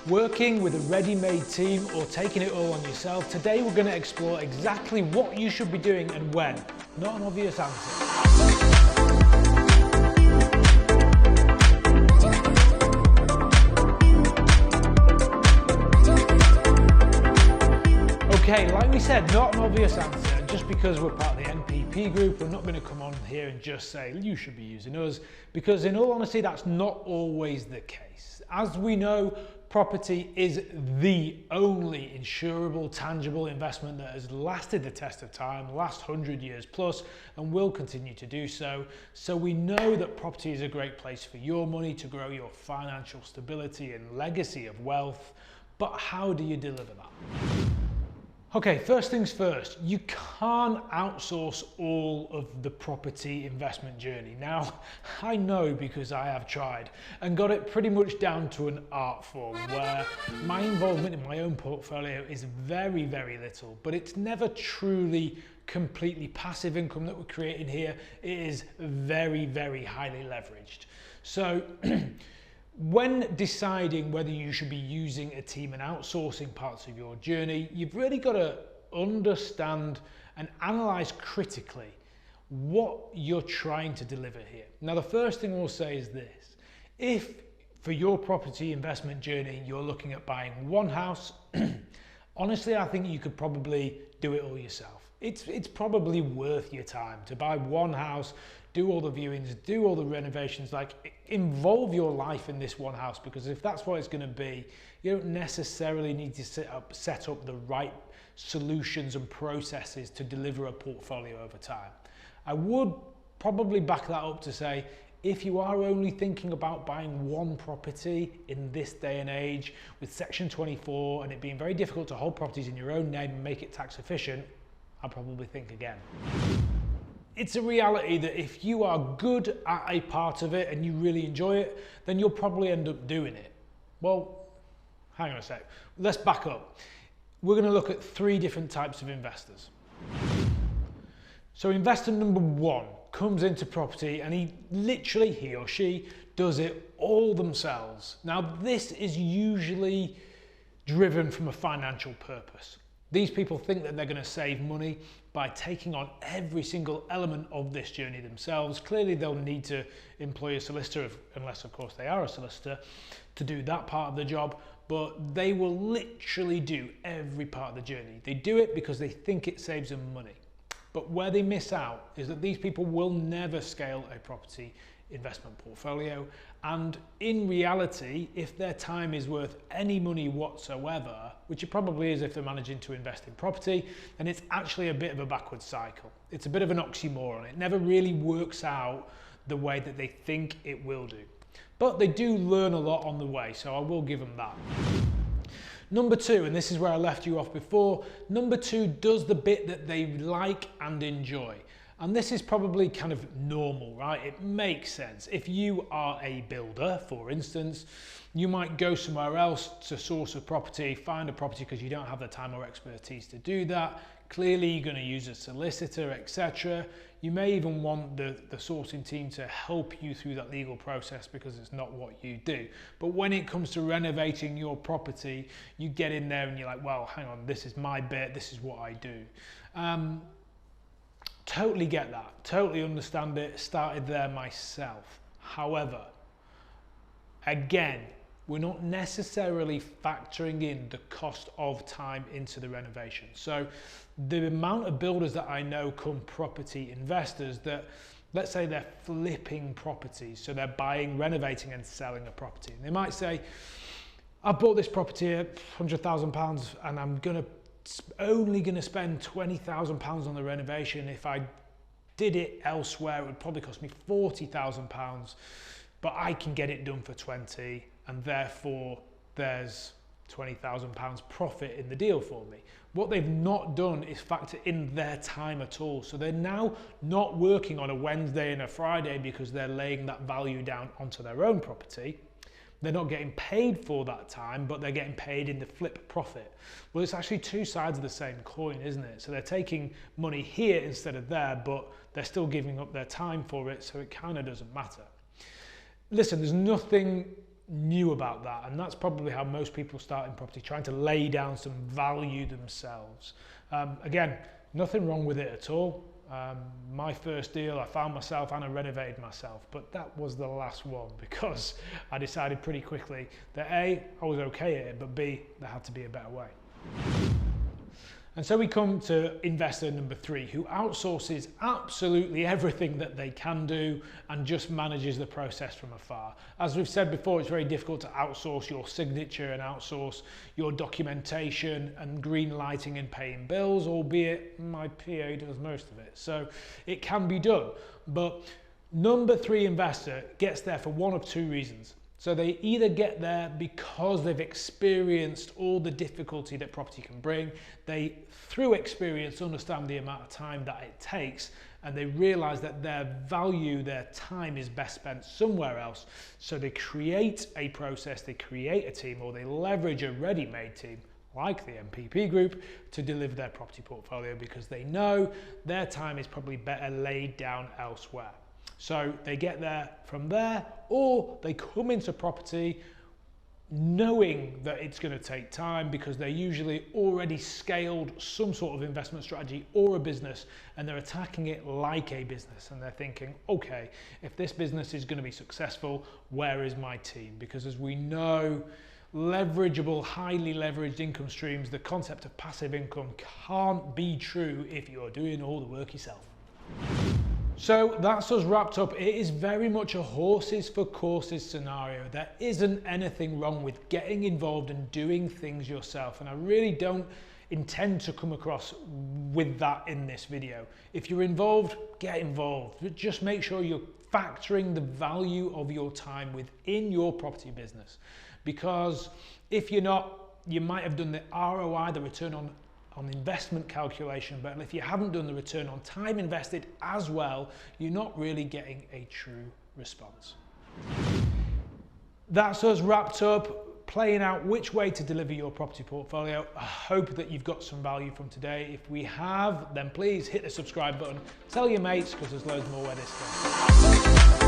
Working with a ready-made team or taking it all on yourself, today we're going to explore exactly what you should be doing and when. Not an obvious answer. Okay, like we said, not an obvious answer. Just because we're part of the NPP group, we're not going to come on here and just say, you should be using us, because in all honesty, that's not always the case. As we know, property is the only insurable, tangible investment that has lasted the test of time, the last 100 years plus, and will continue to do so. So we know that property is a great place for your money to grow your financial stability and legacy of wealth. But how do you deliver that? Okay, first things first, you can't outsource all of the property investment journey. Now, I know because I have tried and got it pretty much down to an art form where my involvement in my own portfolio is very, very little, but it's never truly completely passive income that we're creating here. It is very, very highly leveraged. So, when deciding whether you should be using a team and outsourcing parts of your journey, you've really got to understand and analyze critically what you're trying to deliver here. Now, the first thing we'll say is this. If for your property investment journey, you're looking at buying one house, honestly, I think you could probably do it all yourself. It's probably worth your time to buy one house, do all the viewings, do all the renovations, like involve your life in this one house, because if that's what it's going to be, you don't necessarily need to set up the right solutions and processes to deliver a portfolio over time. I would probably back that up to say, if you are only thinking about buying one property in this day and age with Section 24 and it being very difficult to hold properties in your own name and make it tax efficient, I'd probably think again. It's a reality that if you are good at a part of it and you really enjoy it, then you'll probably end up doing it. Well, hang on a sec. Let's back up. We're going to look at three different types of investors. So investor number one comes into property and he or she does it all themselves. Now, this is usually driven from a financial purpose. These people think that they're going to save money by taking on every single element of this journey themselves. Clearly, they'll need to employ a solicitor, unless, of course, they are a solicitor, to do that part of the job. But they will literally do every part of the journey. They do it because they think it saves them money. But where they miss out is that these people will never scale a property investment portfolio, and in reality, if their time is worth any money whatsoever, which it probably is if they're managing to invest in property, then it's actually a bit of a backwards cycle. It's a bit of an oxymoron. It never really works out the way that they think it will do. But they do learn a lot on the way, so I will give them that. Number two, and this is where I left you off before, number two does the bit that they like and enjoy. And this is probably kind of normal, right? It makes sense. If you are a builder, for instance, you might go somewhere else to source a property, find a property because you don't have the time or expertise to do that. Clearly, you're going to use a solicitor, etc. You may even want the sourcing team to help you through that legal process because it's not what you do. But when it comes to renovating your property, you get in there and you're like, well, hang on, this is my bit, this is what I do. Totally get that, totally understand it, started there myself. However, again, we're not necessarily factoring in the cost of time into the renovation. So the amount of builders that I know come property investors that, let's say they're flipping properties, so they're buying, renovating and selling a property. And they might say, I bought this property at £100,000 and I'm only going to spend £20,000 on the renovation. If I did it elsewhere, it would probably cost me £40,000, but I can get it done for 20, and therefore there's £20,000 profit in the deal for me. What they've not done is factor in their time at all. So they're now not working on a Wednesday and a Friday because they're laying that value down onto their own property. They're not getting paid for that time, but they're getting paid in the flip profit. Well, it's actually two sides of the same coin, isn't it? So they're taking money here instead of there, but they're still giving up their time for it, so it kind of doesn't matter. Listen, there's nothing knew about that, and that's probably how most people start in property, trying to lay down some value themselves. Again, nothing wrong with it at all. My first deal, I found myself and I renovated myself, but that was the last one because I decided pretty quickly that A, I was okay at it, but B, there had to be a better way. And so we come to investor number 3, who outsources absolutely everything that they can do and just manages the process from afar. As we've said before, it's very difficult to outsource your signature and outsource your documentation and green lighting and paying bills, albeit my PA does most of it. So it can be done. But number 3 investor gets there for one of 2 reasons. So they either get there because they've experienced all the difficulty that property can bring. They, through experience, understand the amount of time that it takes, and they realize that their value, their time is best spent somewhere else. So they create a process, they create a team, or they leverage a ready-made team like the MPP group to deliver their property portfolio because they know their time is probably better laid down elsewhere. So they get there from there, or they come into property knowing that it's going to take time because they're usually already scaled some sort of investment strategy or a business, and they're attacking it like a business, and they're thinking, okay, if this business is going to be successful, where is my team? Because as we know, leverageable, highly leveraged income streams, the concept of passive income can't be true if you're doing all the work yourself. So that's us wrapped up. It is very much a horses for courses scenario. There isn't anything wrong with getting involved and doing things yourself. And I really don't intend to come across with that in this video. If you're involved, get involved. But just make sure you're factoring the value of your time within your property business. Because if you're not, you might have done the ROI, the return on investment calculation, but if you haven't done the return on time invested as well, you're not really getting a true response. That's us wrapped up, playing out which way to deliver your property portfolio. I hope that you've got some value from today. If we have, then please hit the subscribe button, tell your mates, because there's loads more where this goes.